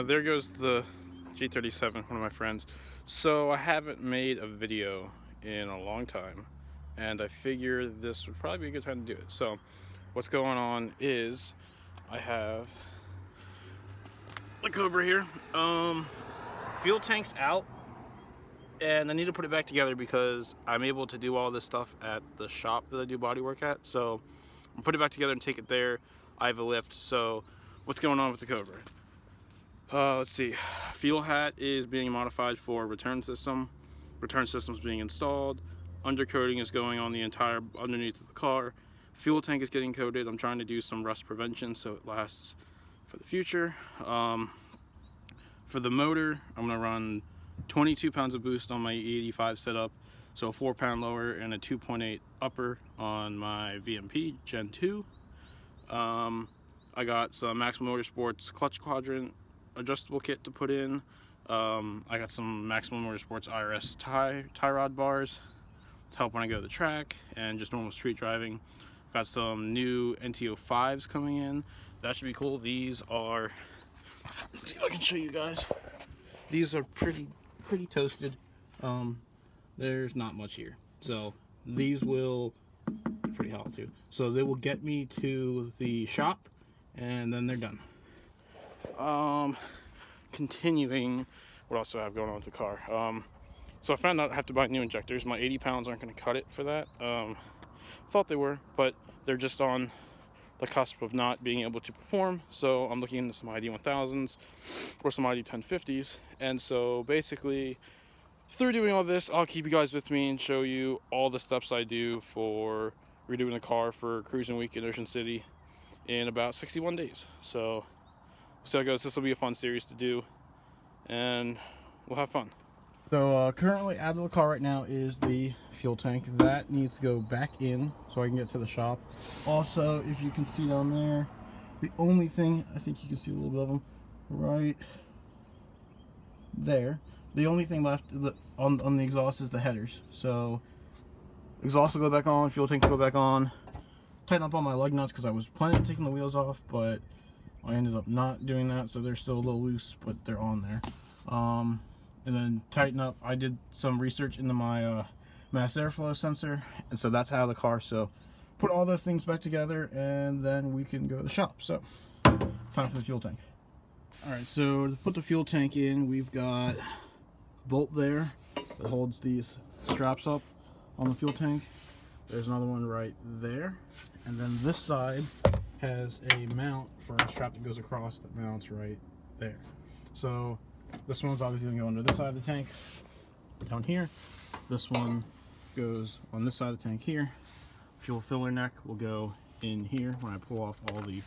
There goes the G37, one of my friends. So I haven't made a video in a long time, and I figure this would probably be a good time to do it. So what's going on is I have the Cobra here. Fuel tank's out, and I need to put it back together because I'm able to do all this stuff at the shop that I do body work at. So I'll put it back together and take it there. I have a lift. So what's going on with the Cobra? Let's see. Fuel hat is being modified for return system. Return system is being installed. Undercoating is going on the entire underneath of the car. Fuel tank is getting coated. I'm trying to do some rust prevention so it lasts for the future. For the motor, I'm gonna run 22 pounds of boost on my E85 setup, so a 4-pound lower and a 2.8 upper on my VMP Gen 2. I got some Maximum Motorsports clutch quadrant adjustable kit to put in. I got some Maximum Motorsports IRS tie rod bars to help when I go to the track and just normal street driving. Got some new NT05s coming in. That should be cool. These are, let's see if I can show you guys. These are pretty toasted. There's not much here. So these will, pretty hollow too. So they will get me to the shop and then they're done. Continuing, what else do I have going on with the car? So I found out I have to buy new injectors. My 80 pounds aren't going to cut it for that. Thought they were, but they're just on the cusp of not being able to perform. So I'm looking into some ID1000s or some ID1050s. And so basically, through doing all this, I'll keep you guys with me and show you all the steps I do for redoing the car for Cruising Week in Ocean City in about 61 days. So see how it goes. This will be a fun series to do, and we'll have fun. So currently out of the car right now is the fuel tank. That needs to go back in so I can get to the shop. Also, if you can see down there, the only thing, I think you can see a little bit of them right there. The only thing left on the exhaust is the headers. So exhaust will go back on, fuel tank will go back on. Tighten up all my lug nuts because I was planning on taking the wheels off, but I ended up not doing that, so they're still a little loose, but they're on there. And then tighten up. I did some research into my mass airflow sensor, and so that's out of the car. So put all those things back together, and then we can go to the shop. So time for the fuel tank. All right, so to put the fuel tank in, we've got a bolt there that holds these straps up on the fuel tank. There's another one right there, and then this side has a mount for a strap that goes across that mounts right there. So this one's obviously going to go under this side of the tank down here. This one goes on this side of the tank here. Fuel filler neck will go in here when I pull off all the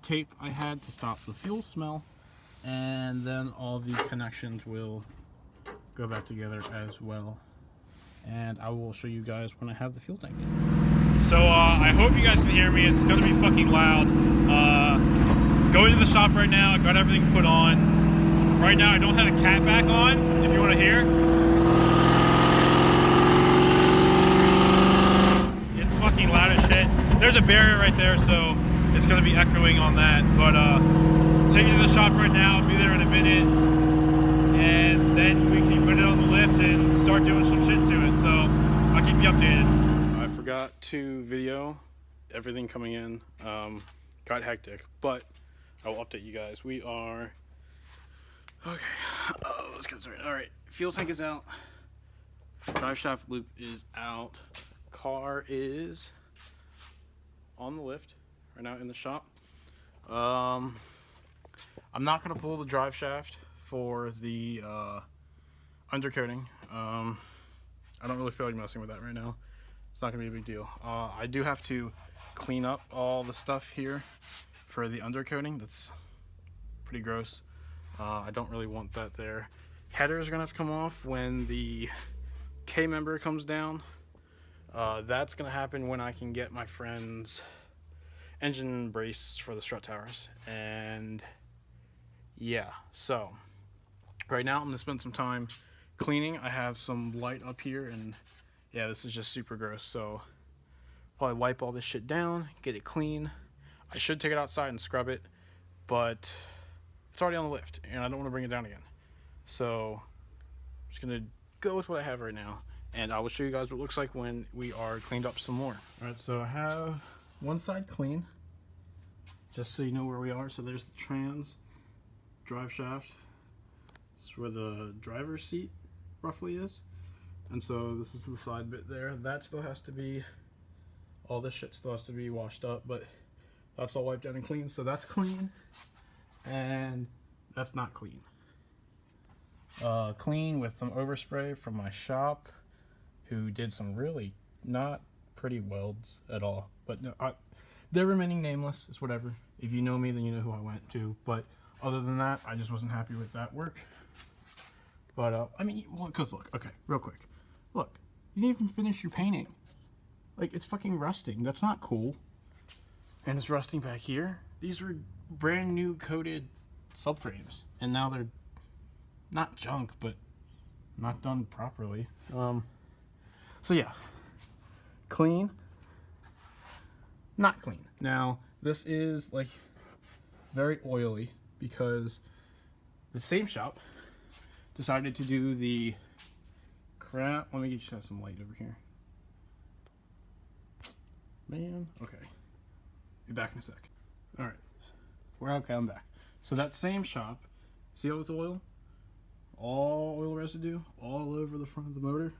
tape I had to stop the fuel smell, and then all the connections will go back together as well, and I will show you guys when I have the fuel tank in. So I hope you guys can hear me. It's gonna be fucking loud. Going to the shop right now. I got everything put on. Right now I don't have a cat back on, if you want to hear. It's fucking loud as shit. There's a barrier right there, so it's gonna be echoing on that. But taking it to the shop right now. I'll be there in a minute, and then we can put it on the lift and start doing some shit to it. So I'll keep you updated. I forgot to video everything coming in. Got hectic, but I will update you guys. We are okay. Let's get started. All right, fuel tank is out. Drive shaft loop is out. Car is on the lift right now in the shop. I'm not gonna pull the drive shaft for the undercoating. I don't really feel like messing with that right now. It's not gonna be a big deal. I do have to clean up all the stuff here for the undercoating. That's pretty gross. I don't really want that there. Headers are gonna have to come off when the K member comes down. That's gonna happen when I can get my friend's engine brace for the strut towers. And yeah, so right now I'm gonna spend some time cleaning. I have some light up here, and yeah, this is just super gross. So probably wipe all this shit down, get it clean. I should take it outside and scrub it, but it's already on the lift, and I don't want to bring it down again. So I'm just gonna go with what I have right now, and I will show you guys what it looks like when we are cleaned up some more. All right, so I have one side clean, just so you know where we are. So there's the trans drive shaft. It's where the driver's seat roughly is. And so this is the side bit there. That still has to be, all this shit still has to be washed up, but that's all wiped out and clean. So that's clean, and that's not clean. Clean with some overspray from my shop, who did some really not pretty welds at all. But no, they're remaining nameless. It's whatever. If you know me, then you know who I went to. But other than that, I just wasn't happy with that work. But I mean, well, cause look, okay, real quick, look, you didn't even finish your painting. Like, it's fucking rusting. That's not cool. And it's rusting back here. These were brand new coated subframes, and now they're not junk, but not done properly. So yeah, clean, not clean. Now this is like very oily because the same shop decided to do the crap. Let me get you some light over here, man. Okay, be back in a sec. All right, we're okay. I'm back. So that same shop, see all this oil? All oil residue all over the front of the motor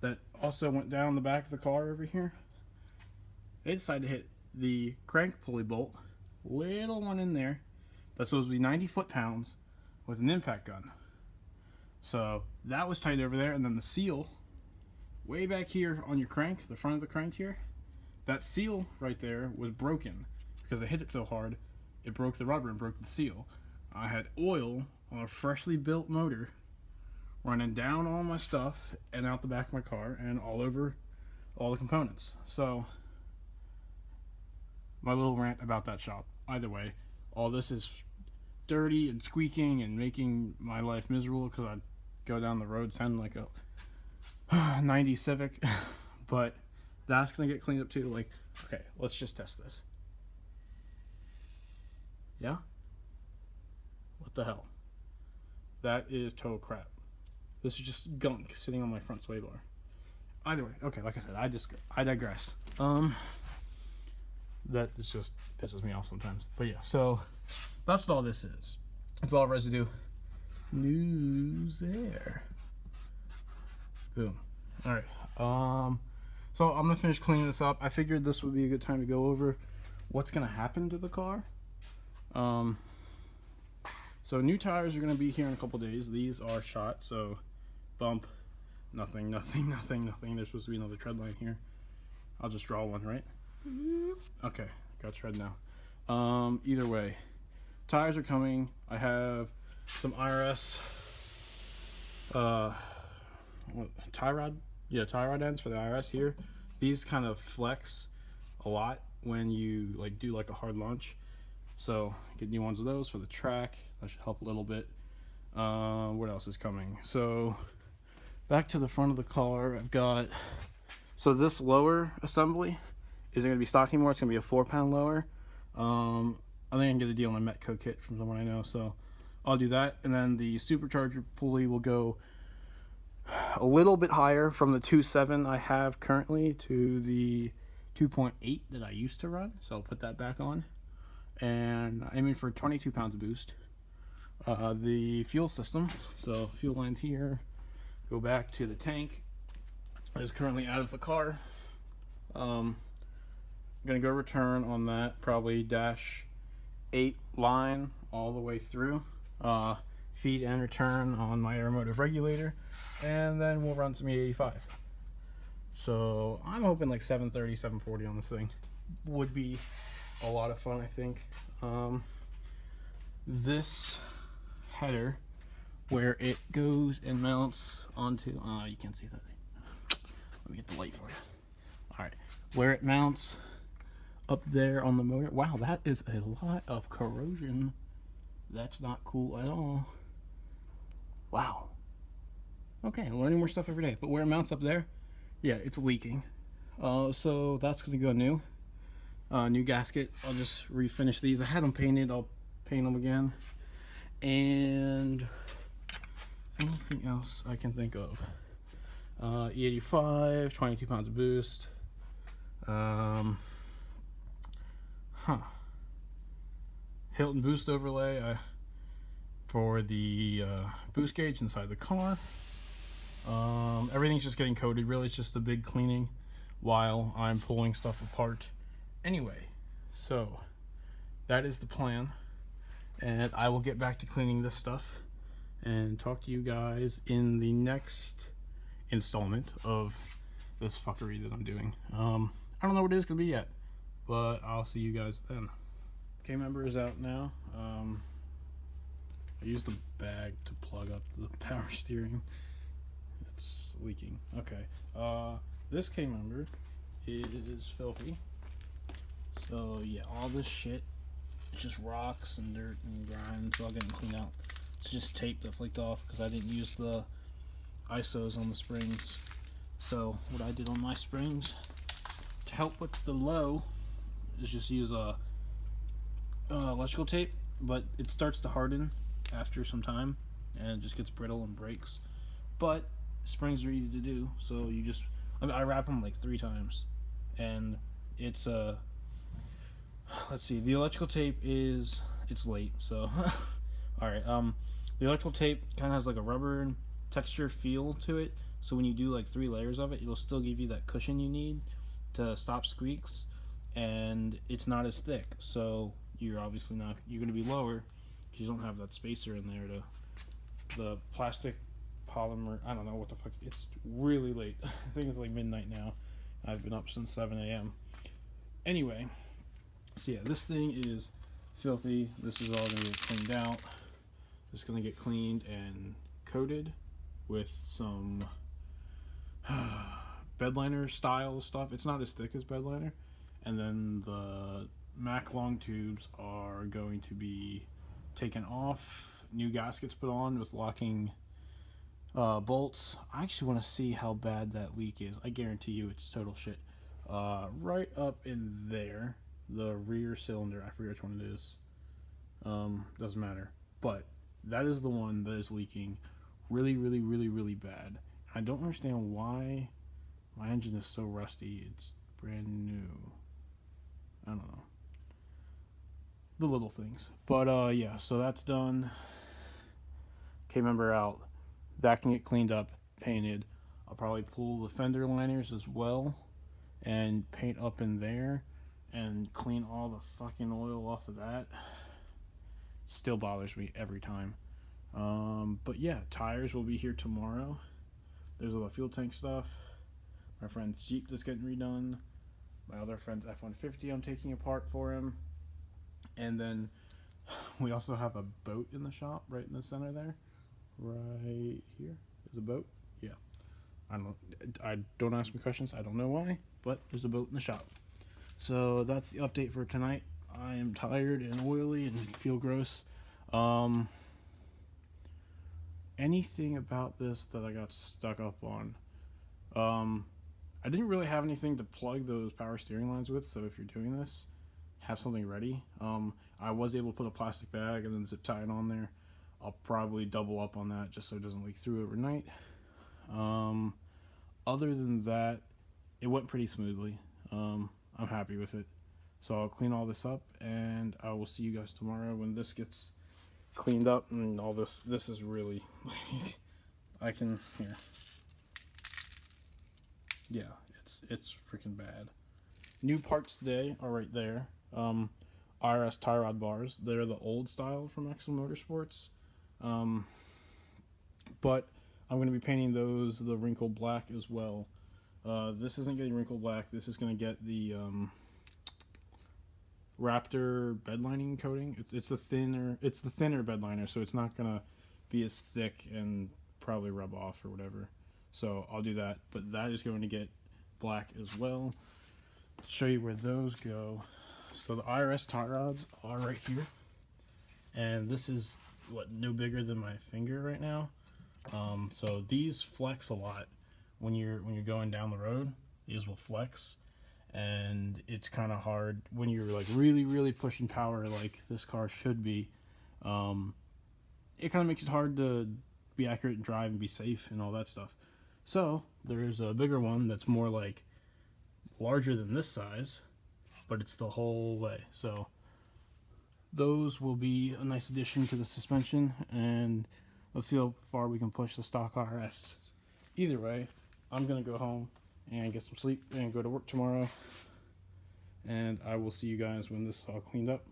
that also went down the back of the car over here. They decided to hit the crank pulley bolt, little one in there, that's supposed to be 90 foot-pounds with an impact gun. So that was tight over there, and then the seal way back here on your crank, the front of the crank here, that seal right there was broken because they hit it so hard it broke the rubber and broke the seal. I had oil on a freshly built motor running down all my stuff and out the back of my car and all over all the components. So my little rant about that shop. Either way, all this is dirty and squeaking and making my life miserable because I go down the road sounding like a 90 Civic. But that's gonna get cleaned up too. Like, okay, let's just test this. Yeah? What the hell? That is total crap. This is just gunk sitting on my front sway bar. Either way, okay, like I said, I digress. That just pisses me off sometimes. But yeah, so that's what all this is. It's all residue. News there. Boom. All right. So I'm gonna finish cleaning this up. I figured this would be a good time to go over what's gonna happen to the car. So new tires are going to be here in a couple days. These are shot, so bump, nothing. There's supposed to be another tread line here. I'll just draw one, right? Okay, got tread now. Either way, tires are coming. I have some IRS tie rod ends for the IRS here. These kind of flex a lot when you like do like a hard launch. So get new ones of those for the track. That should help a little bit. What else is coming? So back to the front of the car, I've got, so this lower assembly isn't going to be stock anymore. It's going to be a 4-pound lower. I think I can get a deal on a Metco kit from someone I know, so I'll do that. And then the supercharger pulley will go a little bit higher from the 2.7 I have currently to the 2.8 that I used to run. So I'll put that back on. And I'm aiming for 22 pounds of boost. The fuel system, so fuel lines here go back to the tank. It is currently out of the car. I'm gonna go return on that, probably -8 line all the way through. Feed and return on my aeromotive regulator, and then we'll run some E85. So I'm hoping like 730, 740 on this thing. Would be a lot of fun, I think. This header, where it goes and mounts onto, you can't see that. Let me get the light for you. All right, where it mounts up there on the motor. Wow, that is a lot of corrosion. That's not cool at all. Wow. Okay, learning more stuff every day. But where it mounts up there, yeah, it's leaking. So that's gonna go new. New gasket. I'll just refinish these. I had them painted. I'll paint them again. And anything else I can think of? E85, 22 pounds of boost. Hilton boost overlay for the boost gauge inside the car. Everything's just getting coated. Really, it's just a big cleaning while I'm pulling stuff apart. Anyway, so that is the plan, and I will get back to cleaning this stuff and talk to you guys in the next installment of this fuckery that I'm doing. I don't know what it is gonna be yet, but I'll see you guys then. K-member is out now. I used the bag to plug up the power steering. It's leaking. Okay. This K-member is filthy. So yeah, all this shit, it's just rocks and dirt and grime. It's all getting cleaned out. It's just tape that flaked off because I didn't use the ISOs on the springs. So what I did on my springs to help with the low is just use electrical tape, but it starts to harden after some time and it just gets brittle and breaks. But springs are easy to do, so you just, I wrap them like 3 times, and it's let's see, the electrical tape is, it's late, so alright, the electrical tape kind of has like a rubber texture feel to it, so when you do like 3 layers of it, it'll still give you that cushion you need to stop squeaks, and it's not as thick, so you're obviously not, you're going to be lower because you don't have that spacer in there to, the plastic polymer, I don't know what the fuck, it's really late. I think it's like midnight now. I've been up since 7 a.m. Anyway, so yeah, this thing is filthy. This is all going to get cleaned out. It's going to get cleaned and coated with some bedliner style stuff. It's not as thick as bedliner. And then the Mac long tubes are going to be taken off, new gaskets put on with locking bolts. I actually want to see how bad that leak is. I guarantee you it's total shit. Right up in there, the rear cylinder, I forget which one it is, doesn't matter, but that is the one that is leaking really bad. I don't understand why my engine is so rusty. It's brand new. I don't know, the little things, but yeah, so that's done. K-member out. That can get cleaned up, painted. I'll probably pull the fender liners as well and paint up in there and clean all the fucking oil off of that. Still bothers me every time. But yeah, tires will be here tomorrow. There's all the fuel tank stuff. My friend's Jeep that's getting redone. My other friend's F-150 I'm taking apart for him. And then we also have a boat in the shop right in the center there. Right here is a boat. Yeah, I don't ask me questions. I don't know why, but there's a boat in the shop. So that's the update for tonight. I am tired and oily and feel gross. Anything about this that I got stuck up on? I didn't really have anything to plug those power steering lines with, so if you're doing this, have something ready. I was able to put a plastic bag and then zip tie it on there. I'll probably double up on that just so it doesn't leak through overnight. Other than that, it went pretty smoothly. I'm happy with it. So I'll clean all this up and I will see you guys tomorrow when this gets cleaned up and all this. This is really, I can, here. Yeah, it's freaking bad. New parts today are right there. RS tie rod bars. They're the old style from Excel Motorsports. But I'm going to be painting those the wrinkle black as well. This isn't getting wrinkle black. This is going to get the Raptor bed lining coating. It's the thinner bed liner, so it's not going to be as thick and probably rub off or whatever. So I'll do that, but that is going to get black as well. I'll show you where those go. So the IRS tie rods are right here, and this is what, no bigger than my finger right now. So these flex a lot when you're going down the road. These will flex, and it's kind of hard when you're like really pushing power like this car should be. it kind of makes it hard to be accurate and drive and be safe and all that stuff. So there's a bigger one that's more like larger than this size, but it's the whole way. So those will be a nice addition to the suspension, and let's see how far we can push the stock RS. Either way, I'm gonna go home and get some sleep and go to work tomorrow, and I will see you guys when this is all cleaned up.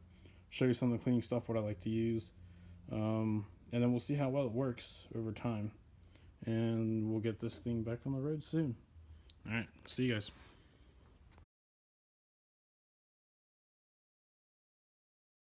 Show you some of the cleaning stuff, what I like to use, and then we'll see how well it works over time, and we'll get this thing back on the road soon. Alright, see you guys.